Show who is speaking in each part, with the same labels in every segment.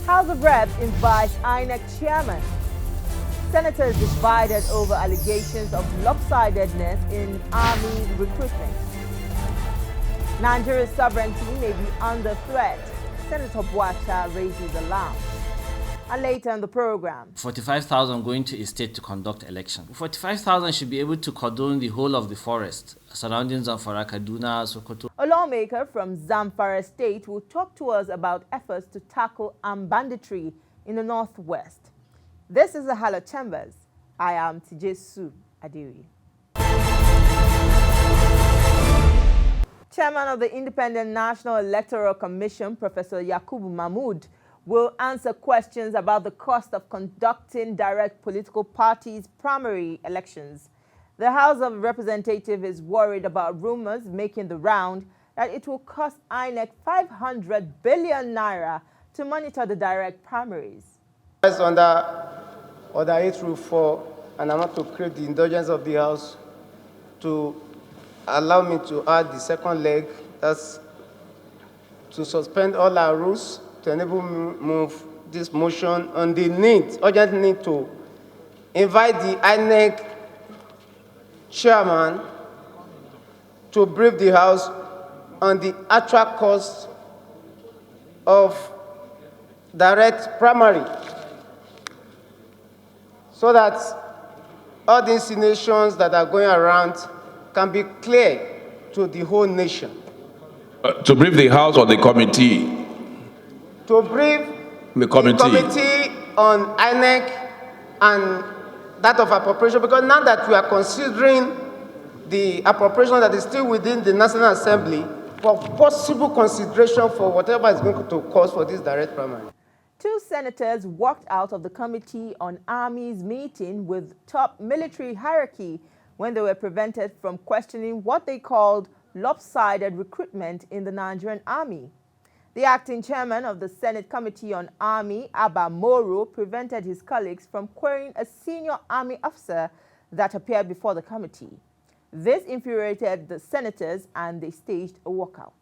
Speaker 1: House of Reps invites INEC chairman. Senators divided over allegations of lopsidedness in army recruitment. Nigeria's sovereignty may be under threat. Senator Buacha raises alarm. And later in the program,
Speaker 2: 45,000 going to a state to conduct election. 45,000 should be able to cordon the whole of the forest surrounding Zamfara, Kaduna, Sokoto.
Speaker 1: A lawmaker from Zamfara State will talk to us about efforts to tackle armed banditry in the northwest. This is the Hallowed Chambers. I am Tijesu Adiri. Chairman of the Independent National Electoral Commission, Professor Yakubu Mahmood, will answer questions about the cost of conducting direct political parties' primary elections. The House of Representatives is worried about rumors making the round that it will cost INEC 500 billion naira to monitor the direct primaries.
Speaker 3: Under Order 8-4, and I want to create the indulgence of the House to allow me to add the second leg, that's to suspend all our rules to enable me move this motion on the urgent need to invite the INEC chairman to brief the House on the actual cost of direct primary, so that all the insinuations that are going around can be clear to the whole nation.
Speaker 4: To brief the House or the committee?
Speaker 3: To brief
Speaker 4: the committee
Speaker 3: on INEC and that of appropriation, because now that we are considering the appropriation that is still within the National Assembly for possible consideration for whatever is going to cost for this direct primary.
Speaker 1: Two senators walked out of the Committee on Armies meeting with top military hierarchy when they were prevented from questioning what they called lopsided recruitment in the Nigerian Army. The acting chairman of the Senate Committee on Army, Abba Moro, prevented his colleagues from querying a senior army officer that appeared before the committee. This infuriated the senators and they staged a walkout.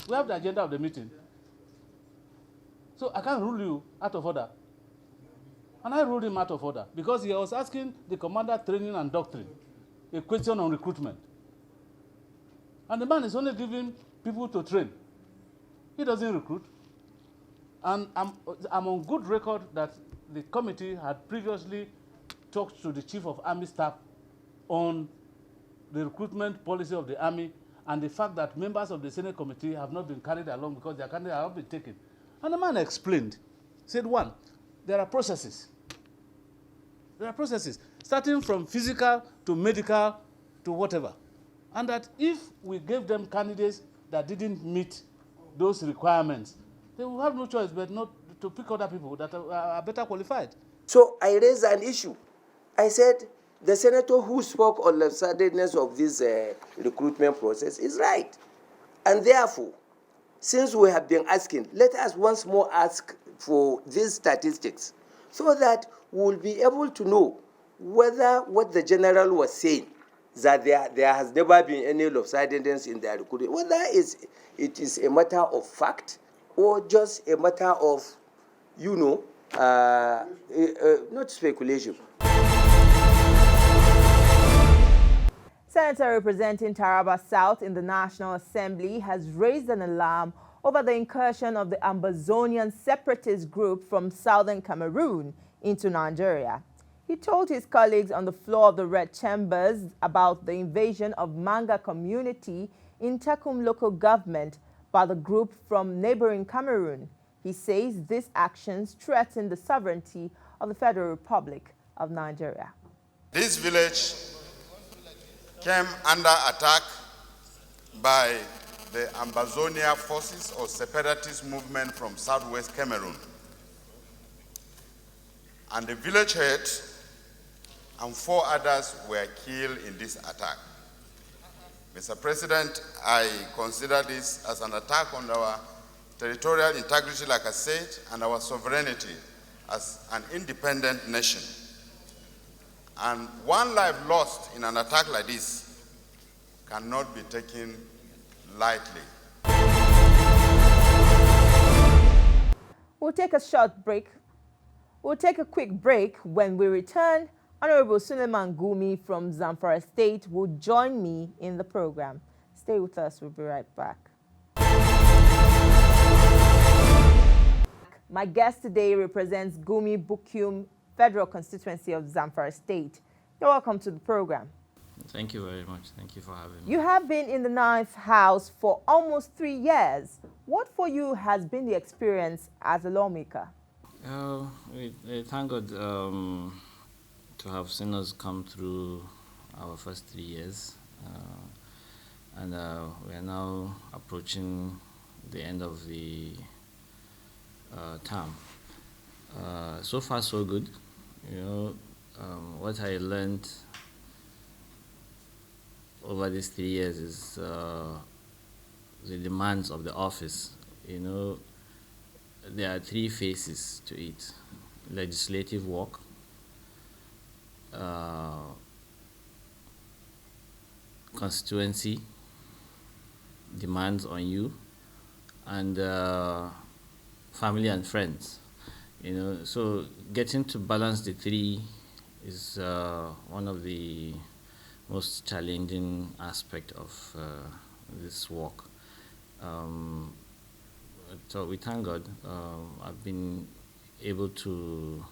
Speaker 5: We have the agenda of the meeting. So I can't rule you out of order. And I ruled him out of order because he was asking the commander training and doctrine a question on recruitment. And the man is only giving people to train. He doesn't recruit. And I'm on good record that the committee had previously talked to the Chief of Army Staff on the recruitment policy of the Army and the fact that members of the Senate Committee have not been carried along because their candidates have not been taken. And the man explained, said, one, there are processes. There are processes, starting from physical to medical to whatever. And that if we gave them candidates that didn't meet those requirements, they will have no choice but not to pick other people that are better qualified.
Speaker 6: So I raised an issue. I said, the senator who spoke on the suddenness of this recruitment process is right. And therefore, since we have been asking, let us once more ask for these statistics so that we'll be able to know whether what the general was saying, that there has never been any lopsidedness in their recruitment, whether it is a matter of fact or just a matter of, not speculation.
Speaker 1: Senator representing Taraba South in the National Assembly has raised an alarm over the incursion of the Ambazonian separatist group from southern Cameroon into Nigeria. He told his colleagues on the floor of the Red Chambers about the invasion of Manga community in Tekum local government by the group from neighboring Cameroon. He says these actions threaten the sovereignty of the Federal Republic of Nigeria.
Speaker 7: This village came under attack by the Ambazonia forces or separatist movement from southwest Cameroon. And the village head and 4 others were killed in this attack. Mr. President, I consider this as an attack on our territorial integrity, like I said, and our sovereignty as an independent nation. And one life lost in an attack like this cannot be taken lightly.
Speaker 1: We'll We'll take a short break. We'll take a quick break. When we return, Honourable Suleiman Gumi from Zamfara State will join me in the program. Stay with us. We'll be right back. My guest today represents Gumi Bukum Federal Constituency of Zamfara State. You're welcome to the program.
Speaker 2: Thank you very much. Thank you for having me.
Speaker 1: You have been in the 9th House for almost 3 years. What for you has been the experience as a lawmaker?
Speaker 2: We thank God to have seen us come through our first 3 years. And we are now approaching the end of the term. So far, so good. You know, what I learned over these 3 years is the demands of the office. You know, there are 3 phases to it: legislative work, constituency demands on you, and family and friends. You know, so getting to balance the 3 is one of the most challenging aspect of this work. So we thank God. I've been able to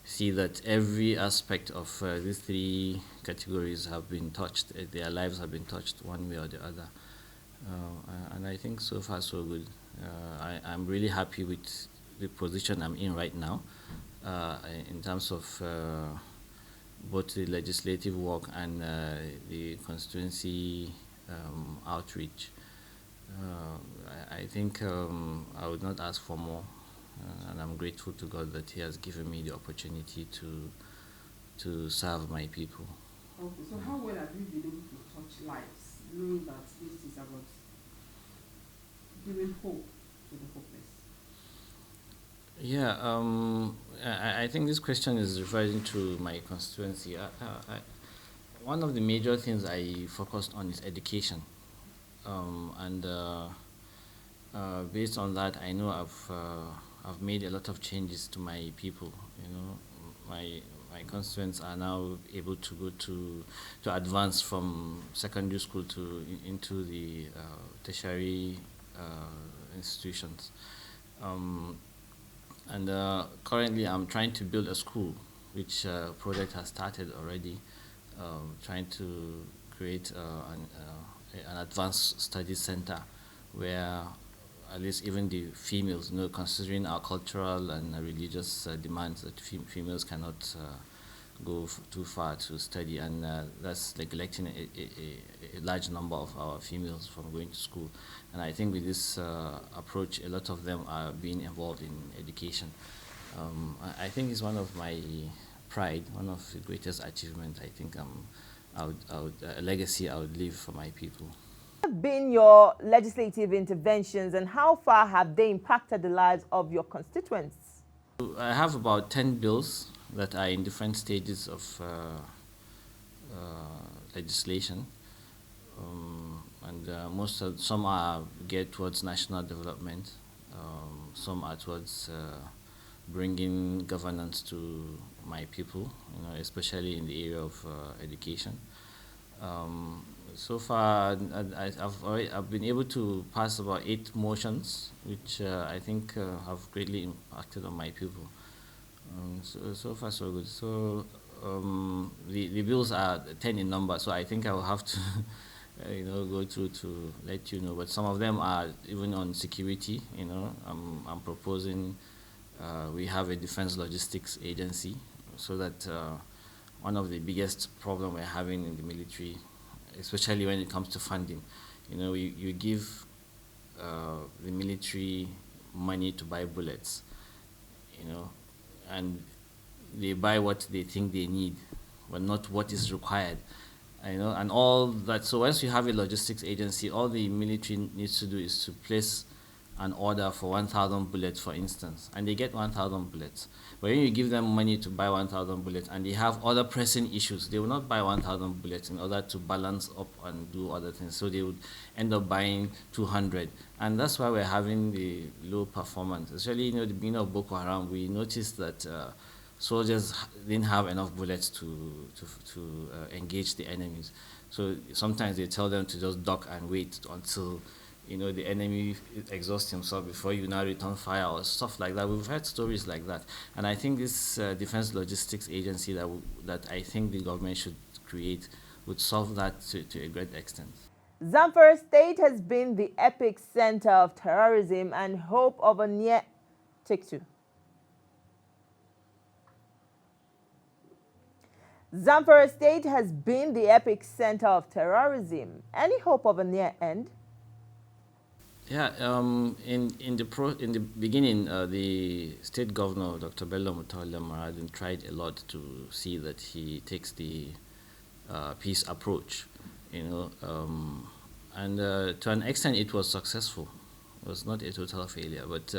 Speaker 2: see that every aspect of these 3 categories have been touched. Their lives have been touched one way or the other. And I think so far so good. I'm really happy with the position I'm in right now in terms of both the legislative work and the constituency outreach. I think I would not ask for more, and I'm grateful to God that He has given me the opportunity to serve my people.
Speaker 8: Okay, so how well have you been able to touch lives, knowing that this is about giving hope to the hopeless?
Speaker 2: Yeah, I think this question is referring to my constituency. One of the major things I focused on is education, and based on that, I know I've made a lot of changes to my people. You know, my constituents are now able to go to advance from secondary school into the tertiary institutions. And currently I'm trying to build a school, which project has started already, trying to create an advanced study center where at least even the females, you know, considering our cultural and religious demands, that females cannot go too far to study, and that's neglecting a large number of our females from going to school. And I think with this approach, a lot of them are being involved in education. I think it's one of my pride, one of the greatest achievements. I think a legacy I would leave for my people.
Speaker 1: What have been your legislative interventions, and how far have they impacted the lives of your constituents?
Speaker 2: I have about 10 bills that are in different stages of legislation, and some are geared towards national development, some are towards bringing governance to my people, you know, especially in the area of education. So far, I've been able to pass about 8 motions, which I think have greatly impacted on my people. So far, so good. So the bills are 10 in number, so I think I will have to, you know, go through to let you know. But some of them are even on security. You know, I'm proposing we have a defense logistics agency, so that one of the biggest problem we're having in the military, especially when it comes to funding, you know, you give the military money to buy bullets, you know, and they buy what they think they need, but not what is required, you know, and all that. So once you have a logistics agency, all the military needs to do is to place an order for 1,000 bullets, for instance, and they get 1,000 bullets. But when you give them money to buy 1,000 bullets and they have other pressing issues, they will not buy 1,000 bullets in order to balance up and do other things. So they would end up buying 200. And that's why we're having the low performance. Especially, the beginning of Boko Haram, we noticed that soldiers didn't have enough bullets to engage the enemies. So sometimes they tell them to just duck and wait until the enemy exhausts himself before you now return fire or stuff like that. We've heard stories like that. And I think this Defense Logistics Agency that I think the government should create would solve that to a great extent.
Speaker 1: Zamfara State has been the epic center of terrorism and hope of a near... Take two. Zamfara State has been the epic center of terrorism. Any hope of a near end?
Speaker 2: Yeah, in the beginning, the state governor, Dr. Bello Mutawalla Maradin, tried a lot to see that he takes the peace approach, and to an extent it was successful. It was not a total failure, but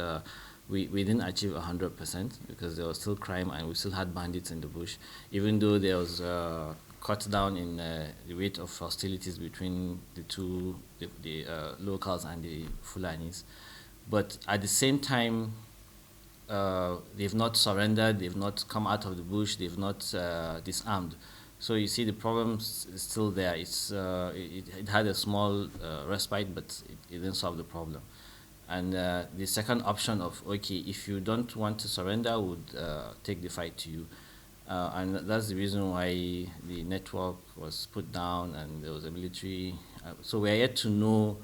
Speaker 2: we didn't achieve 100% because there was still crime and we still had bandits in the bush, even though there was cut down in the rate of hostilities between the locals and the Fulanis. But at the same time, they've not surrendered, they've not come out of the bush, they've not disarmed. So you see the problem is still there. It had a small respite, but it didn't solve the problem. And the second option of, okay, if you don't want to surrender, would take the fight to you. And that's the reason why the network was put down and there was a military. So we're yet to know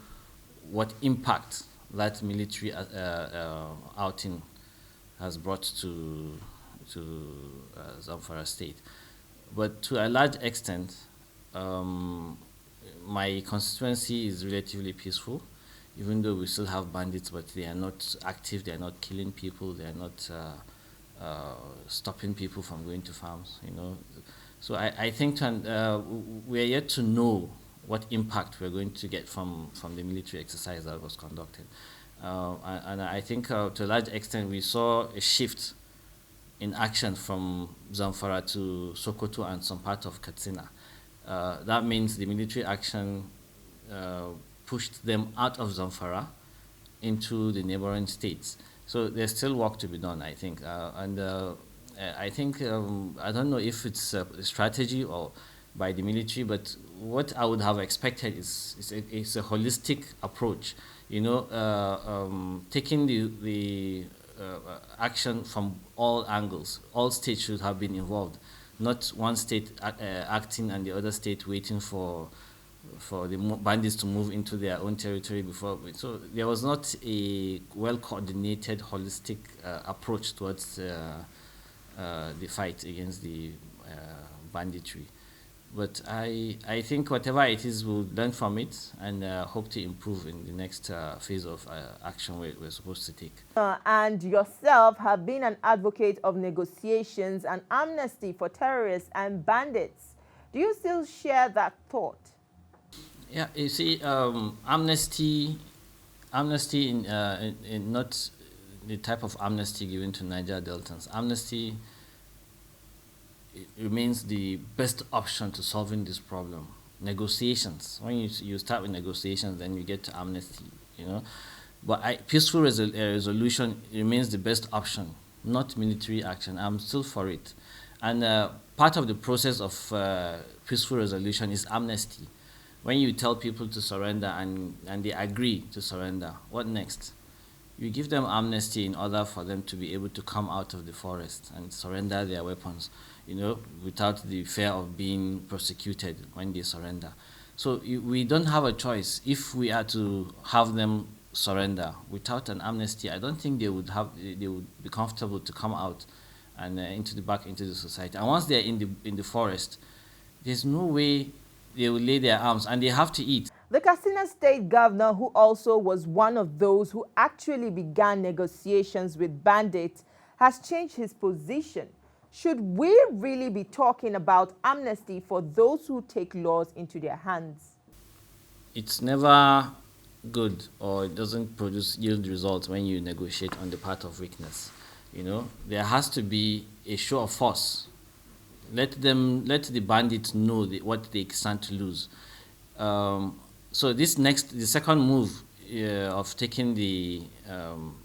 Speaker 2: what impact that military outing has brought to Zamfara State. But to a large extent, my constituency is relatively peaceful, even though we still have bandits, but they are not active, they are not killing people, they are not stopping people from going to farms, So I think we are yet to know what impact we're going to get from the military exercise that was conducted. And I think to a large extent we saw a shift in action from Zamfara to Sokoto and some part of Katsina. That means the military action pushed them out of Zamfara into the neighboring states. So there's still work to be done, I think. I think, I don't know if it's a strategy or by the military, but what I would have expected is a holistic approach, taking the action from all angles. All states should have been involved, not one state acting and the other state waiting for the bandits to move into their own territory before. So there was not a well-coordinated, holistic approach towards the fight against the banditry. But I think whatever it is, we'll learn from it and hope to improve in the next phase of action we're supposed to take.
Speaker 1: And yourself have been an advocate of negotiations and amnesty for terrorists and bandits. Do you still share that thought?
Speaker 2: Yeah, you see, amnesty in not the type of amnesty given to Niger Deltans. Amnesty remains the best option to solving this problem. Negotiations, when you start with negotiations, then you get to amnesty, But peaceful resolution remains the best option, not military action. I'm still for it. And part of the process of peaceful resolution is amnesty. When you tell people to surrender and they agree to surrender, what next? You give them amnesty in order for them to be able to come out of the forest and surrender their weapons, without the fear of being prosecuted when they surrender. So we don't have a choice. If we are to have them surrender without an amnesty, I don't think they would be comfortable to come out and back into the society. And once they're in the forest, there's no way they will lay their arms, and they have to eat.
Speaker 1: The Katsina State governor, who also was one of those who actually began negotiations with bandits, has changed his position. Should we really be talking about amnesty for those who take laws into their hands?
Speaker 2: It's never good or it doesn't yield results when you negotiate on the part of weakness. There has to be a show of force. Let the bandits know what they stand to lose. So the second move of taking the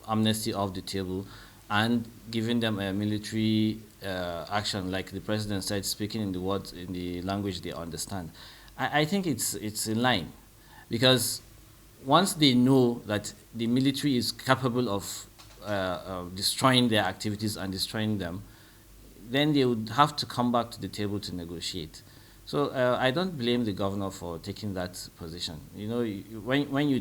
Speaker 2: amnesty off the table and giving them a military action, like the president said, speaking in the language they understand. I think it's in line, because once they know that the military is capable of destroying their activities and destroying them, then they would have to come back to the table to negotiate. So I don't blame the governor for taking that position. When you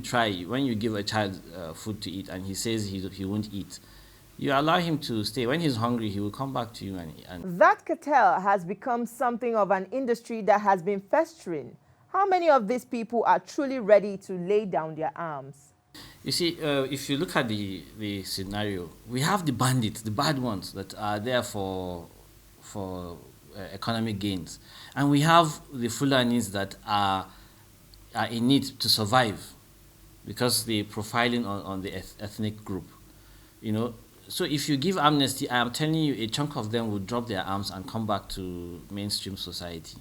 Speaker 2: give a child food to eat and he says he won't eat, you allow him to stay. When he's hungry, he will come back to you. And
Speaker 1: that cartel has become something of an industry that has been festering. How many of these people are truly ready to lay down their arms?
Speaker 2: You see, if you look at the scenario, we have the bandits, the bad ones that are there for economic gains, and we have the Fulanis that are in need to survive because they're profiling on the ethnic group. So if you give amnesty, I am telling you, a chunk of them will drop their arms and come back to mainstream society.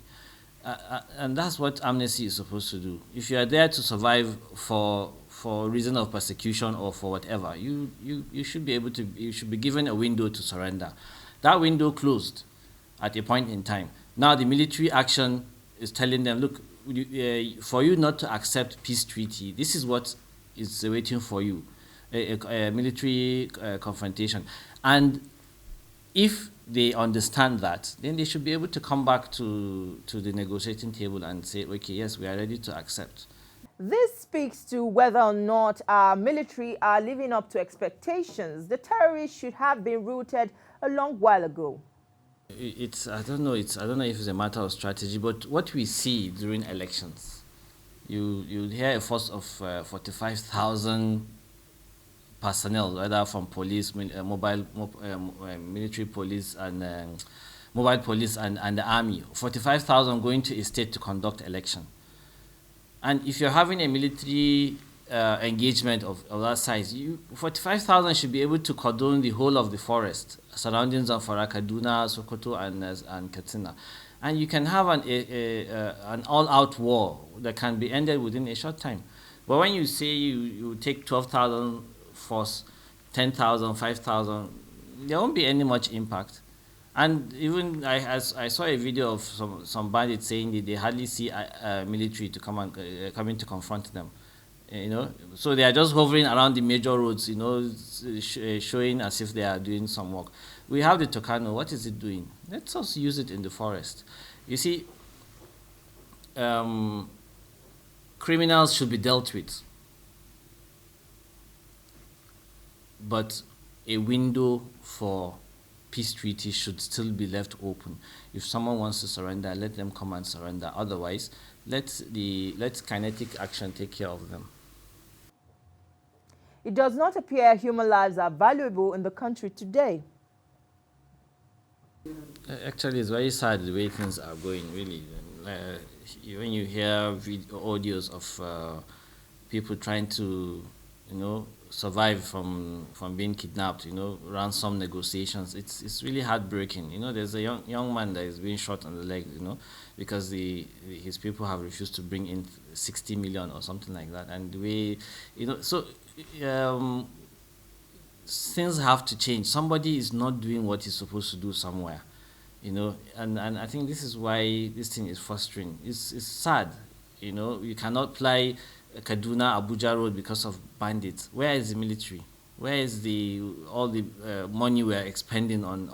Speaker 2: And that's what amnesty is supposed to do. If you are there to survive for reason of persecution or for whatever, you should be given a window to surrender. That window closed at a point in time. Now the military action is telling them, look, for you not to accept peace treaty, this is what is waiting for you. A military confrontation. And if they understand that, then they should be able to come back to the negotiating table and say, okay, yes, we are ready to accept.
Speaker 1: This speaks to whether or not our military are living up to expectations. The terrorists should have been routed a long while ago.
Speaker 2: I don't know if it's a matter of strategy, but what we see during elections, you hear a force of 45,000 personnel, whether from police, military police, and mobile police and the army, 45,000 going to a state to conduct election. And if you're having a military engagement of that size, 45,000 should be able to cordon the whole of the forest surrounding Zamfara, Kaduna, Sokoto, and Katsina. And you can have an all-out war that can be ended within a short time. But when you say you take 12,000 force, 10,000, 5,000, there won't be any much impact. And even I saw a video of some bandits saying that they hardly see military to coming to confront them. So they are just hovering around the major roads, showing as if they are doing some work. We have the Tucano. What is it doing? Let's also use it in the forest. You see, criminals should be dealt with, but a window for peace treaty should still be left open. If someone wants to surrender, let them come and surrender. Otherwise, let kinetic action take care of them.
Speaker 1: It does not appear human lives are valuable in the country today.
Speaker 2: Actually, it's very sad the way things are going, really. When you hear audios of people trying to, survive from being kidnapped, ransom negotiations, it's really heartbreaking. There's a young man that is being shot on the leg, because his people have refused to bring in 60 million or something like that. And the way, so things have to change. Somebody is not doing what he's supposed to do somewhere, and I think this is why this thing is frustrating. It's sad, you cannot fly Kaduna Abuja road because of bandits. Where is the military? Where is all the money we are expending on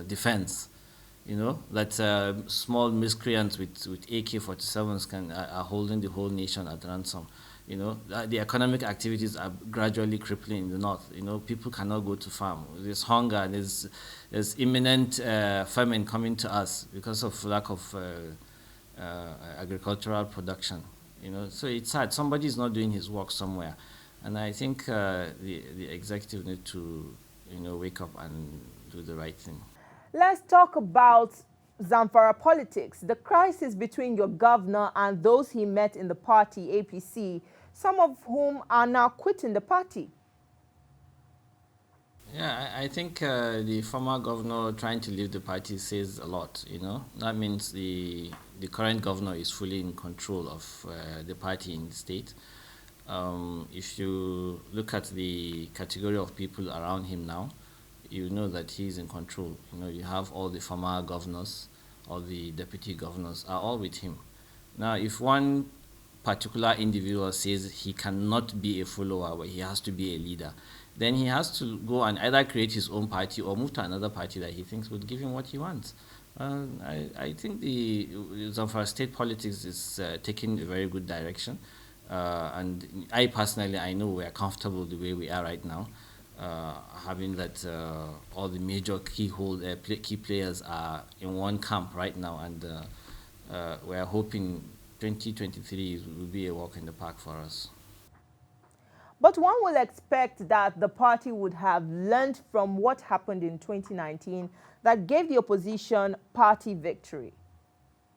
Speaker 2: defense? That small miscreants with AK-47s are holding the whole nation at ransom. The economic activities are gradually crippling in the north. People cannot go to farm. There's hunger. There's imminent famine coming to us because of lack of agricultural production. So it's sad. Somebody is not doing his work somewhere, and I think the executive need to wake up and do the right thing.
Speaker 1: Let's talk about Zamfara politics, the crisis between your governor and those he met in the party, APC, some of whom are now quitting the party.
Speaker 2: Yeah, I think the former governor trying to leave the party says a lot, you know. That means the current governor is fully in control of the party in the state. If you look at the category of people around him now, you know that he's in control. You know, you have all the former governors, all the deputy governors are all with him. Now, if one particular individual says he cannot be a follower, but he has to be a leader, then he has to go and either create his own party or move to another party that he thinks would give him what he wants. I think the Zamfara state politics is taking a very good direction. And I personally, I know we are comfortable the way we are right now, having that all the major key players are in one camp right now, and we are hoping 2023 will be a walk in the park for us.
Speaker 1: But one will expect that the party would have learned from what happened in 2019 that gave the opposition party victory.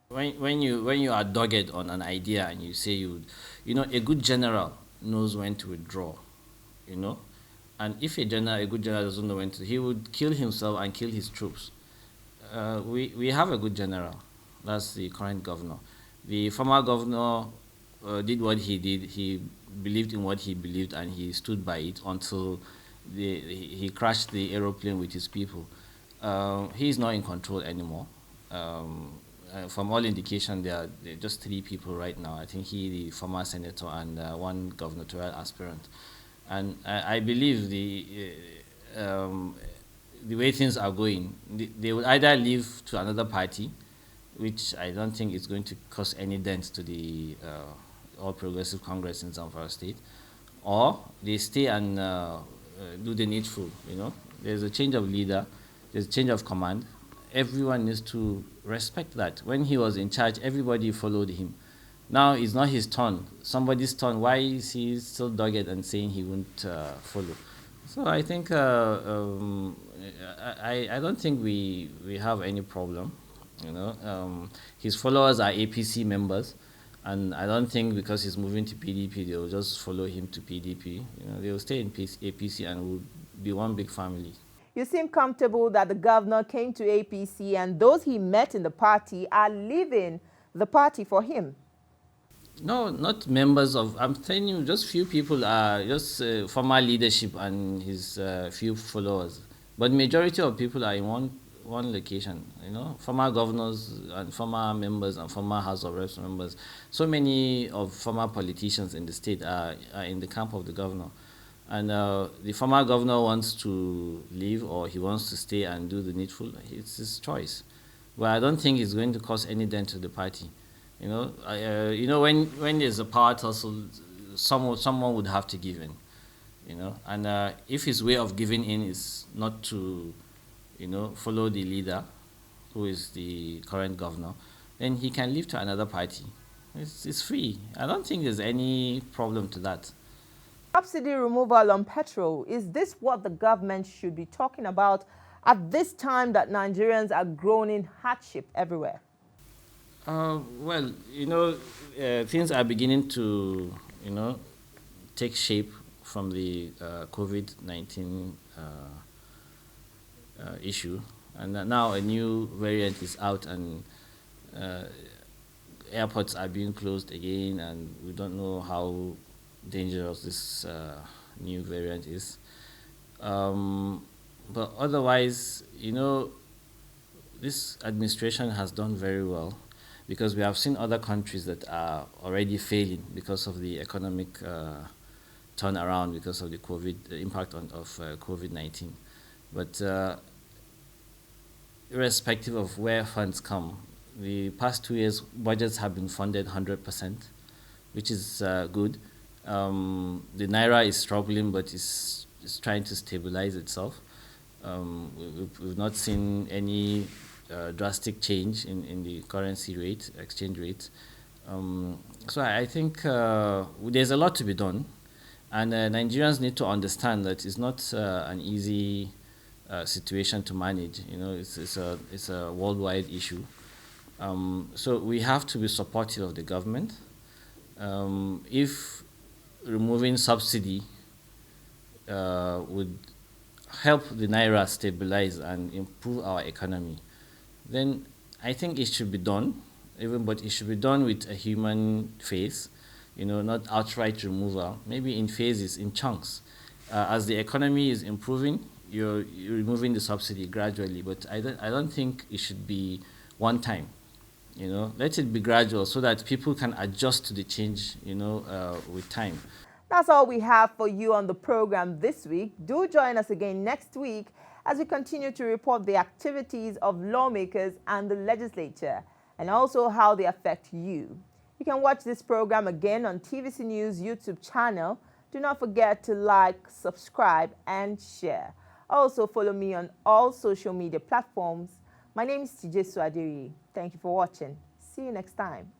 Speaker 2: When you are dogged on an idea and you say you know, a good general knows when to withdraw, you know, and if a good general doesn't know when to, he would kill himself and kill his troops. We have a good general. That's the current governor. The former governor did what he did. He believed in what he believed and he stood by it until he crashed the aeroplane with his people. He is not in control anymore. From all indication, there are just 3 people right now. I think he, the former senator, and one gubernatorial aspirant. And I believe the way things are going, they will either leave to another party, which I don't think is going to cause any dent to the All Progressive Congress in Zamfara State, or they stay and do the needful. You know, there's a change of leader, there's a change of command. Everyone needs to respect that. When he was in charge, everybody followed him. Now it's not his turn, somebody's turn. Why is he still dogged and saying he won't follow? So I think I don't think we have any problem. You know, his followers are APC members, and I don't think because he's moving to PDP, they will just follow him to PDP. You know, they will stay in APC and will be one big family.
Speaker 1: You seem comfortable that the governor came to APC and those he met in the party are leaving the party for him.
Speaker 2: No, not members of, I'm telling you, just few people are just former leadership and his few followers. But majority of people are in one location, you know, former governors and former members and former House of Reps members. So many of former politicians in the state are in the camp of the governor. And the former governor wants to leave or he wants to stay and do the needful. It's his choice. But I don't think it's going to cause any dent to the party. You know, when there's a power tussle, someone would have to give in. You know, and if his way of giving in is not to, you know, follow the leader, who is the current governor, then he can leave to another party. It's free. I don't think there's any problem to that.
Speaker 1: Subsidy removal on petrol, is this what the government should be talking about at this time that Nigerians are groaning hardship everywhere?
Speaker 2: Well, you know, things are beginning to, you know, take shape from the COVID-19 issue. And now a new variant is out and airports are being closed again, and we don't know how dangerous this new variant is. But otherwise, you know, this administration has done very well, because we have seen other countries that are already failing because of the economic turnaround, because of the impact of COVID-19. But irrespective of where funds come, the past 2 years budgets have been funded 100%, which is good. The Naira is struggling, but it's trying to stabilize itself. We've not seen any drastic change in the currency rate, exchange rate. So I think there's a lot to be done, and Nigerians need to understand that it's not an easy situation to manage. You know, it's a worldwide issue. So we have to be supportive of the government. If removing subsidy would help the Naira stabilize and improve our economy, then I think it should be done, but it should be done with a human face, you know, not outright removal, maybe in phases, in chunks. As the economy is improving, you're removing the subsidy gradually, but I don't think it should be one time. You know, let it be gradual so that people can adjust to the change, you know, with time.
Speaker 1: That's all we have for you on the program this week. Do join us again next week as we continue to report the activities of lawmakers and the legislature, and also how they affect you. You can watch this program again on TVC News YouTube channel. Do not forget to like, subscribe, and share. Also follow me on all social media platforms. My name is TJ Suadiri. Thank you for watching. See you next time.